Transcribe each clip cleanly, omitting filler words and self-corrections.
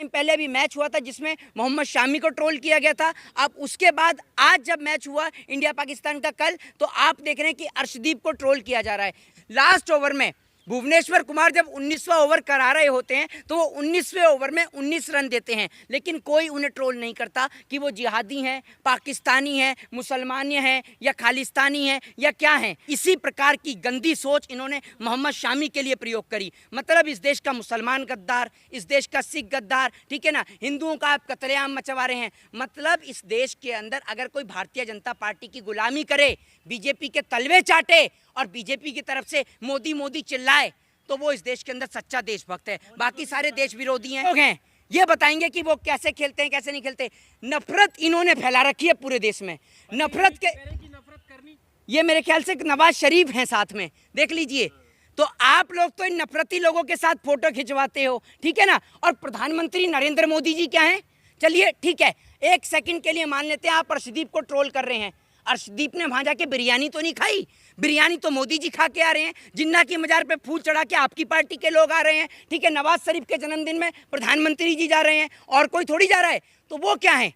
Time पहले भी match हुआ था जिसमें मोहम्मद शामी को ट्रोल किया गया था। अब उसके बाद आज जब मैच हुआ इंडिया पाकिस्तान का कल, तो आप देख रहे हैं कि अर्शदीप को ट्रोल किया जा रहा है। लास्ट ओवर में भुवनेश्वर कुमार जब 19वां ओवर करा रहे होते हैं तो वो 19वें ओवर में 19 रन देते हैं, लेकिन कोई उन्हें ट्रोल नहीं करता कि वो जिहादी हैं, पाकिस्तानी हैं, मुसलमान हैं या खालिस्तानी हैं या क्या हैं। इसी प्रकार की गंदी सोच इन्होंने मोहम्मद शामी के लिए प्रयोग करी। मतलब इस देश का मुसलमान गद्दार, इस देश का सिख गद्दार, ठीक है ना, हिंदुओं का आप कतलेआम मचवा रहे हैं। मतलब इस देश के अंदर अगर कोई भारतीय जनता पार्टी की गुलामी करे, बीजेपी के तलवे चाटे और बीजेपी की तरफ से मोदी मोदी चिल्लाए, तो वो इस देश के अंदर सच्चा देशभक्त है। बाकी सारे देश विरोधी हैं। लोग हैं ये बताएंगे कि वो कैसे खेलते हैं कैसे नहीं खेलते। नफरत इन्होंने फैला रखी है पूरे देश में। नफरत करनी, ये मेरे ख्याल से नवाज शरीफ हैं साथ में, देख लीजिए। तो आप लोग तो इन नफरती लोगों के साथ फोटो खिंचवाते हो, ठीक है ना। और प्रधानमंत्री नरेंद्र मोदी जी क्या हैं? चलिए ठीक है, एक सेकंड के लिए मान लेते हैं आप अर्शदीप को ट्रोल कर रहे हैं। अर्शदीप ने वहां जाके बिरयानी तो नहीं खाई, बिरयानी तो मोदी जी खा के आ रहे हैं। जिन्ना की मजार पे फूल चढ़ा के आपकी पार्टी के लोग आ रहे हैं, ठीक है। नवाज शरीफ के जन्मदिन में प्रधानमंत्री जी जा रहे हैं और कोई थोड़ी जा रहा है। तो वो क्या है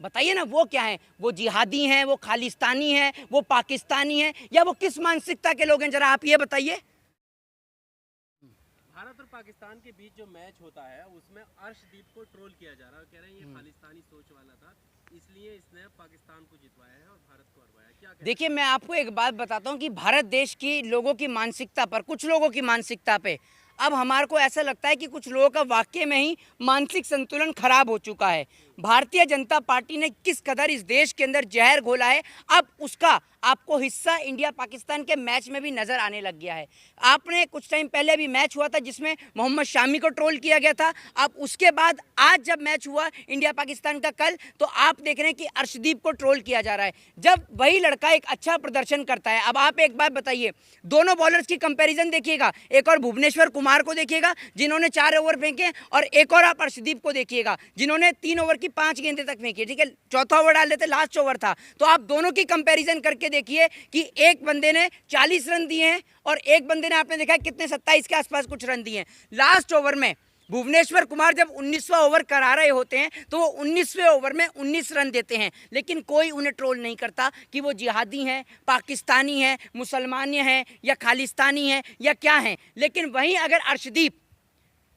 बताइए ना, वो क्या है? वो जिहादी हैं, वो खालिस्तानी हैं, वो पाकिस्तानी हैं, या वो किस मानसिकता के लोग हैं? जरा आप ये बताइए। भारत और पाकिस्तान के बीच जो मैच होता है उसमें अर्शदीप को ट्रोल किया जा रहा है, कह रहे हैं ये खालिस्तानी सोच वाला था, इसलिए इसने पाकिस्तान को जितवाया है और भारत को हरवाया। क्या देखिए, मैं आपको एक बात बताता हूँ कि भारत देश की लोगों की मानसिकता पर, कुछ लोगों की मानसिकता पे अब हमारे को ऐसा लगता है कि कुछ लोगों का वाकई में ही मानसिक संतुलन खराब हो चुका है। भारतीय जनता पार्टी ने किस कदर इस देश के अंदर जहर घोला है, अब उसका आपको हिस्सा इंडिया पाकिस्तान के मैच में भी नजर आने लग गया है। आपने कुछ टाइम पहले भी मैच हुआ था जिसमें मोहम्मद शामी को ट्रोल किया गया था। अब उसके बाद आज जब मैच हुआ इंडिया पाकिस्तान का कल, तो आप देख रहे हैं कि अर्शदीप को ट्रोल किया जा रहा है। जब वही लड़का एक अच्छा प्रदर्शन करता है, अब आप एक बात बताइए, दोनों बॉलर्स की कंपेरिजन देखिएगा, एक और भुवनेश्वर कुमार को देखिएगा जिन्होंने 4 ओवर फेंके, और एक और आप अर्शदीप को देखिएगा जिन्होंने 3 ओवर की 5 गेंदें तक फेंकी, ठीक है। चौथा ओवर डाल देते, लास्ट ओवर था। तो आप दोनों की कंपैरिजन करके देखिए कि एक बंदे ने 40 रन दिए हैं और एक बंदे ने आपने देखा कितने 27 के आसपास कुछ रन दिए हैं। लास्ट ओवर में भुवनेश्वर कुमार जब 19वां ओवर करा रहे होते हैं तो वो 19वें ओवर में 19 रन देते हैं, लेकिन कोई उन्हें ट्रोल नहीं करता कि वो जिहादी हैं, पाकिस्तानी हैं, मुसलमान हैं या खालिस्तानी हैं या क्या हैं। लेकिन वहीं अगर अर्शदीप,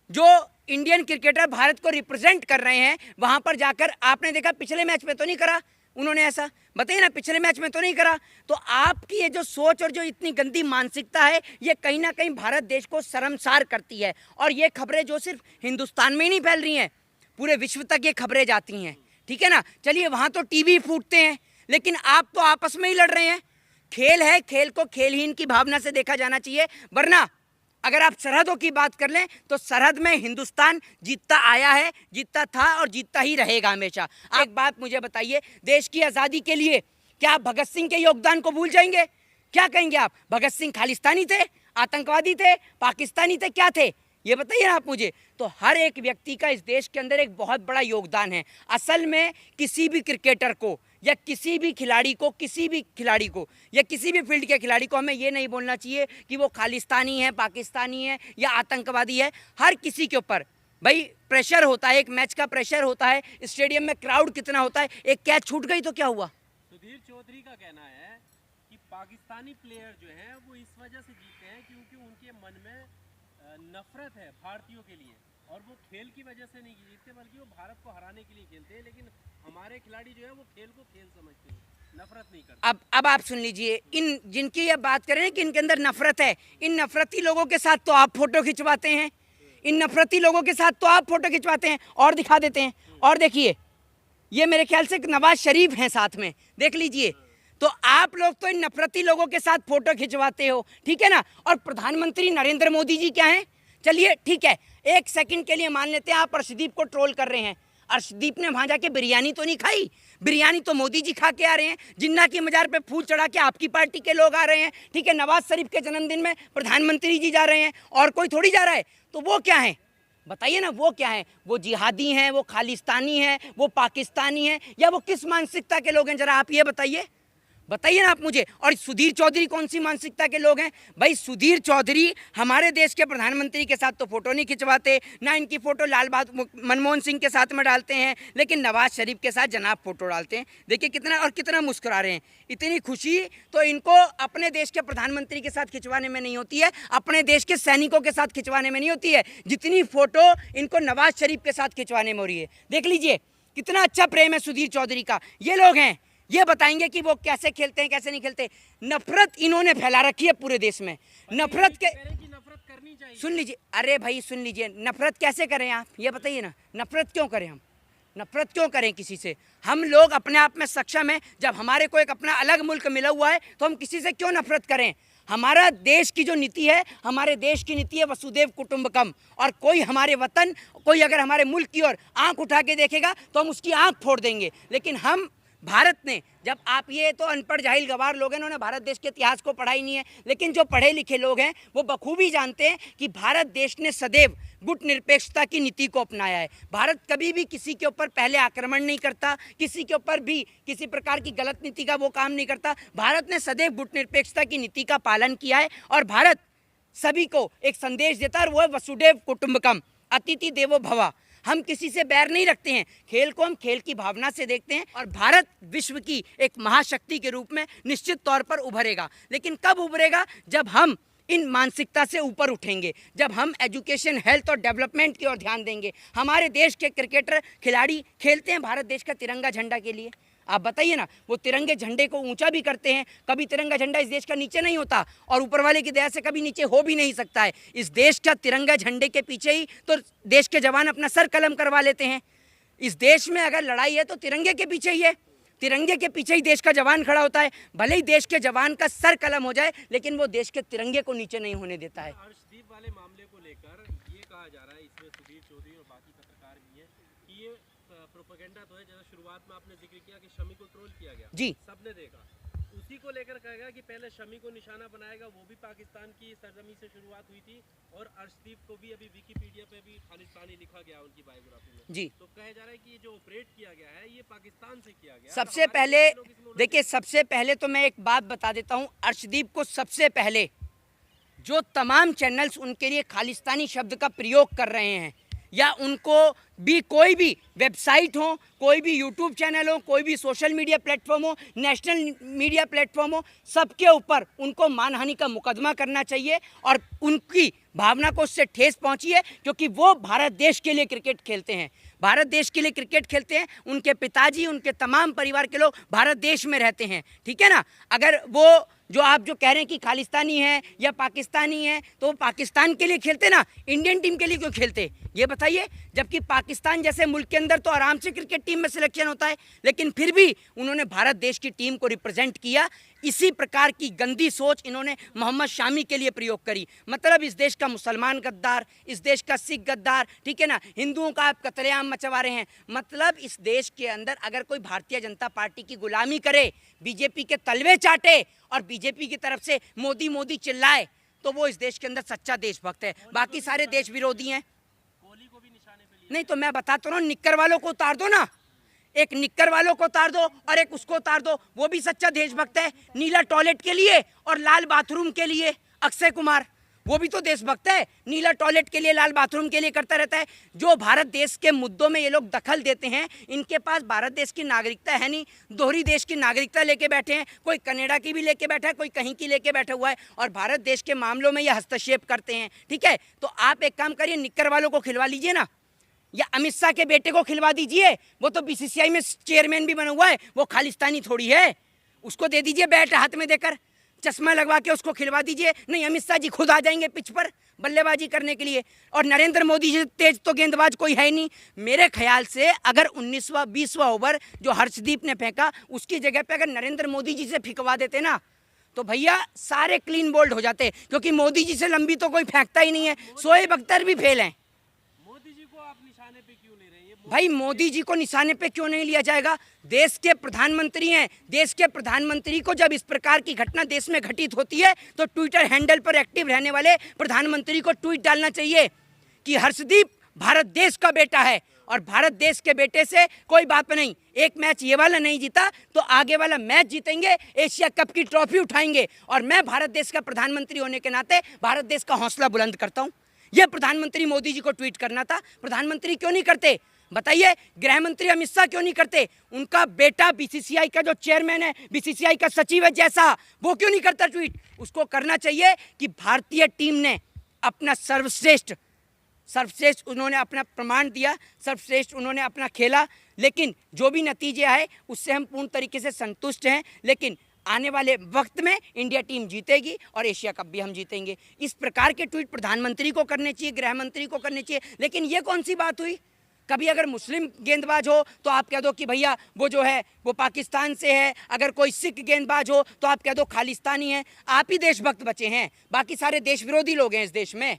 जो इंडियन क्रिकेटर भारत को रिप्रेजेंट कर रहे हैं, वहां पर जाकर आपने देखा पिछले मैच में तो नहीं करा उन्होंने, ऐसा बताइए ना, पिछले मैच में तो नहीं करा। तो आपकी ये जो सोच और जो इतनी गंदी मानसिकता है, ये कहीं ना कहीं भारत देश को शर्मसार करती है। और ये खबरें जो सिर्फ हिंदुस्तान में ही नहीं फैल रही हैं, पूरे विश्व तक ये खबरें जाती हैं, ठीक है ना। चलिए, वहां तो टीवी फूटते हैं, लेकिन आप तो आपस में ही लड़ रहे हैं। खेल है, खेल को खेलहीन की भावना से देखा जाना चाहिए। वरना अगर आप सरहदों की बात कर लें तो सरहद में हिंदुस्तान जीतता आया है, जीतता था और जीतता ही रहेगा हमेशा। एक बात मुझे बताइए, देश की आज़ादी के लिए क्या आप भगत सिंह के योगदान को भूल जाएंगे? क्या कहेंगे आप? भगत सिंह खालिस्तानी थे, आतंकवादी थे, पाकिस्तानी थे, क्या थे? ये बताइए आप मुझे। तो हर एक व्यक्ति का इस देश के अंदर एक बहुत बड़ा योगदान है। असल में किसी भी क्रिकेटर को या किसी भी खिलाड़ी को, या किसी भी फील्ड के खिलाड़ी को हमें ये नहीं बोलना चाहिए कि वो खालिस्तानी है, पाकिस्तानी है या आतंकवादी है। हर किसी के ऊपर भाई प्रेशर होता है, एक मैच का प्रेशर होता है, स्टेडियम में क्राउड कितना होता है। एक कैच छूट गई तो क्या हुआ? सुधीर चौधरी का कहना है कि पाकिस्तानी प्लेयर जो हैं वो इस वजह से जीते हैं क्योंकि उनके मन में नफरत है भारतीयों के लिए, और वो खेल की वजह से नहीं जीतते बल्कि वो भारत को हराने के लिए खेलते हैं। लेकिन हमारे खिलाड़ी जो है वो खेल को खेल समझते हैं, नफरत नहीं करते। अब आप सुन लीजिए, इन जिनकी ये बात करें कि इनके अंदर नफरत है, इन नफरती लोगों के साथ तो आप फोटो खिंचवाते हैं, इन नफरती लोगों के साथ तो आप फोटो खिंचवाते हैं और दिखा देते हैं। और देखिए, ये मेरे ख्याल से नवाज शरीफ हैं साथ में, देख लीजिए। तो आप लोग तो इन नफरती लोगों के साथ फोटो खिंचवाते हो, ठीक है ना। और प्रधानमंत्री नरेंद्र मोदी जी क्या हैं? चलिए ठीक है, एक सेकंड के लिए मान लेते हैं आप अर्शदीप को ट्रोल कर रहे हैं। अर्शदीप ने वहां जाके बिरयानी तो नहीं खाई, बिरयानी तो मोदी जी खा के आ रहे हैं। जिन्ना की मजार पे फूल चढ़ा के आपकी पार्टी के लोग आ रहे हैं, ठीक है। नवाज शरीफ के जन्मदिन में प्रधानमंत्री जी जा रहे हैं और कोई थोड़ी जा रहा है। तो वो क्या है बताइए ना, वो क्या है? वो जिहादी हैं, वो खालिस्तानी हैं, वो पाकिस्तानी हैं, या वो किस मानसिकता के लोग हैं? जरा आप ये बताइए। बताइए ना आप मुझे। और सुधीर चौधरी कौन सी मानसिकता के लोग हैं भाई? सुधीर चौधरी हमारे देश के प्रधानमंत्री के साथ तो फोटो नहीं खिंचवाते, ना इनकी फोटो मनमोहन सिंह के साथ में डालते हैं, लेकिन नवाज शरीफ के साथ जनाब फोटो डालते हैं। देखिए कितना मुस्कुरा रहे हैं। इतनी खुशी तो इनको अपने देश के प्रधानमंत्री के साथ खिंचवाने में नहीं होती है, अपने देश के सैनिकों के साथ खिंचवाने में नहीं होती है, जितनी फोटो इनको नवाज शरीफ के साथ खिंचवाने में हो रही है। देख लीजिए कितना अच्छा प्रेम है सुधीर चौधरी का। ये लोग हैं, ये बताएंगे कि वो कैसे खेलते हैं कैसे नहीं खेलते। नफरत इन्होंने फैला रखी है पूरे देश में। नफरत करनी चाहिए। सुन लीजिए, अरे भाई सुन लीजिए, नफरत कैसे करें आप ये बताइए ना। नफरत क्यों करें हम? नफरत क्यों करें किसी से? हम लोग अपने आप में सक्षम हैं। जब हमारे को एक अपना अलग मुल्क मिला हुआ है तो हम किसी से क्यों नफरत करें? हमारा देश की जो नीति है, हमारे देश की नीति है वसुदेव कुटुंबकम। और कोई हमारे वतन, कोई अगर हमारे मुल्क की ओर आंख उठा के देखेगा तो हम उसकी आंख फोड़ देंगे। लेकिन हम भारत ने, जब आप ये तो अनपढ़ जाहिल गवार लोग हैं, इन्होंने भारत देश के इतिहास को पढ़ा ही नहीं है, लेकिन जो पढ़े लिखे लोग हैं वो बखूबी जानते हैं कि भारत देश ने सदैव गुटनिरपेक्षता की नीति को अपनाया है। भारत कभी भी किसी के ऊपर पहले आक्रमण नहीं करता, किसी के ऊपर भी किसी प्रकार की गलत नीति का वो काम नहीं करता। भारत ने सदैव गुटनिरपेक्षता की नीति का पालन किया है और भारत सभी को एक संदेश देता है, और वो है वसुदेव कुटुंबकम, अतिथि देवो भव। हम किसी से बैर नहीं रखते हैं, खेल को हम खेल की भावना से देखते हैं और भारत विश्व की एक महाशक्ति के रूप में निश्चित तौर पर उभरेगा। लेकिन कब उभरेगा? जब हम इन मानसिकता से ऊपर उठेंगे, जब हम एजुकेशन, हेल्थ और डेवलपमेंट की ओर ध्यान देंगे। हमारे देश के क्रिकेटर खिलाड़ी खेलते हैं भारत देश का तिरंगा झंडा के लिए। आप बताइए ना, वो तिरंगे झंडे को ऊंचा भी करते हैं। कभी तिरंगा झंडा इस देश का नीचे नहीं होता और ऊपर वाले की दया से कभी नीचे हो भी नहीं सकता है। इस देश का तिरंगा झंडे के पीछे ही तो देश के जवान अपना सर कलम करवा लेते हैं। इस देश में अगर लड़ाई है तो तिरंगे के पीछे ही है, तिरंगे के पीछे ही देश का जवान खड़ा होता है। भले ही देश के जवान का सर कलम हो जाए, लेकिन वो देश के तिरंगे को नीचे नहीं होने देता है। अर्शदीप वाले मामले को लेकर ये कहा जा रहा है, इसमें सुधीर चौधरी और बाकी पत्रकार भी हैं, कि ये प्रोपेगेंडा तो है। जैसा शुरुआत में आपने जिक्र किया कि शमी को ट्रोल किया गया, जी सबने देखा, उसी को लेकर कहेगा कि पहले शमी को निशाना बनाएगा। वो भी पाकिस्तान की सरजमी से शुरुआत हुई थी और अर्शदीप को भी अभी विकिपीडिया पे भी खालिस्तानी लिखा गया उनकी बायोग्राफी में। जी, तो कहा जा रहा है कि ये जो ऑपरेट किया गया है ये पाकिस्तान से किया गया। सबसे पहले देखिए, सबसे पहले तो मैं एक बात बता देता हूँ। अर्शदीप को सबसे पहले जो तमाम चैनल्स उनके लिए खालिस्तानी शब्द का प्रयोग कर रहे हैं, या उनको भी कोई भी वेबसाइट हो, कोई भी यूट्यूब चैनल हो, कोई भी सोशल मीडिया प्लेटफॉर्म हो, नेशनल मीडिया प्लेटफॉर्म हो, सबके ऊपर उनको मानहानि का मुकदमा करना चाहिए और उनकी भावना को उससे ठेस पहुंची है, क्योंकि वो भारत देश के लिए क्रिकेट खेलते हैं। भारत देश के लिए क्रिकेट खेलते हैं। उनके पिताजी, उनके तमाम परिवार के लोग भारत देश में रहते हैं, ठीक है ना। अगर वो जो आप जो कह रहे हैं कि खालिस्तानी है या पाकिस्तानी है, तो वो पाकिस्तान के लिए खेलते ना, इंडियन टीम के लिए क्यों खेलते ये बताइए। जबकि पाकिस्तान जैसे मुल्क के अंदर तो आराम से क्रिकेट टीम में सिलेक्शन होता है, लेकिन फिर भी उन्होंने भारत देश की टीम को रिप्रेजेंट किया। इसी प्रकार की गंदी सोच इन्होंने मोहम्मद शामी के लिए प्रयोग करी। मतलब इस देश का मुसलमान गद्दार, इस देश का सिख गद्दार, ठीक है ना, हिंदुओं का आप कतलेआम मचवा रहे हैं। मतलब इस देश के अंदर अगर कोई भारतीय जनता पार्टी की गुलामी करे, बीजेपी के तलवे चाटे और बीजेपी की तरफ से मोदी मोदी चिल्लाए, तो वो इस देश के अंदर सच्चा देशभक्त है। बाकी सारे देश विरोधी हैं। कोहली को भी निशाने पे लिया। नहीं तो मैं बताता हूँ, निक्कर वालों को उतार दो ना, एक निक्कर वालों को उतार दो और एक उसको उतार दो, वो भी सच्चा देशभक्त है। नीला टॉयलेट के लिए और लाल बाथरूम के लिए अक्षय कुमार, वो भी तो देशभक्त है। नीला टॉयलेट के लिए, लाल बाथरूम के लिए करता रहता है। जो भारत देश के मुद्दों में ये लोग दखल देते हैं, इनके पास भारत देश की नागरिकता है नहीं, दोहरी देश की नागरिकता लेके बैठे हैं। कोई कनाडा की भी लेके बैठा है, कोई कहीं की लेके बैठा हुआ है और भारत देश के मामलों में ये हस्तक्षेप करते हैं, ठीक है। तो आप एक काम करिए, निक्कर वालों को खिलवा लीजिए ना, या अमित शाह के बेटे को खिलवा दीजिए। वो तो बीसीसीआई में चेयरमैन भी बना हुआ है, वो खालिस्तानी थोड़ी है। उसको दे दीजिए बैट हाथ में देकर, चश्मा लगवा के उसको खिलवा दीजिए। नहीं, अमित शाह जी खुद आ जाएंगे पिच पर बल्लेबाजी करने के लिए। और नरेंद्र मोदी जी तेज तो गेंदबाज कोई है नहीं। मेरे ख्याल से अगर 19वां 20वां ओवर जो हर्षदीप ने फेंका, उसकी जगह पे अगर नरेंद्र मोदी जी से फिकवा देते ना, तो भैया सारे क्लीन बोल्ड हो जाते। क्योंकि मोदी जी से लंबी तो कोई फेंकता ही नहीं है। शोएब अख्तर भी फेल हैं। मोदी जी को आप निशाने पे क्यों ले रहे हैं? भाई मोदी जी को निशाने पे क्यों नहीं लिया जाएगा? देश के प्रधानमंत्री हैं। देश के प्रधानमंत्री को जब इस प्रकार की घटना देश में घटित होती है, तो ट्विटर हैंडल पर एक्टिव रहने वाले प्रधानमंत्री को ट्वीट डालना चाहिए कि हर्षदीप भारत देश का बेटा है और भारत देश के बेटे से कोई बात नहीं, एक मैच ये वाला नहीं जीता तो आगे वाला मैच जीतेंगे, एशिया कप की ट्रॉफी उठाएंगे। और मैं भारत देश का प्रधानमंत्री होने के नाते भारत देश का हौसला बुलंद करता हूँ। ये प्रधानमंत्री मोदी जी को ट्वीट करना था, प्रधानमंत्री क्यों नहीं करते बताइए? गृह मंत्री अमित शाह क्यों नहीं करते? उनका बेटा बीसीसीआई का जो चेयरमैन है, बीसीसीआई का सचिव है जैसा, वो क्यों नहीं करता ट्वीट? उसको करना चाहिए कि भारतीय टीम ने अपना सर्वश्रेष्ठ उन्होंने अपना प्रमाण दिया, सर्वश्रेष्ठ उन्होंने अपना खेला। लेकिन जो भी नतीजे आए उससे हम पूर्ण तरीके से संतुष्ट हैं। लेकिन आने वाले वक्त में इंडिया टीम जीतेगी और एशिया कप भी हम जीतेंगे। इस प्रकार के ट्वीट प्रधानमंत्री को करने चाहिए, गृह मंत्री को करने चाहिए। लेकिन ये कौन सी बात हुई? कभी अगर मुस्लिम गेंदबाज हो तो आप कह दो कि भैया वो जो है वो पाकिस्तान से है, अगर कोई सिख गेंदबाज हो तो आप कह दो खालिस्तानी है। आप ही देशभक्त बचे हैं, बाकी सारे देश विरोधी लोग हैं इस देश में।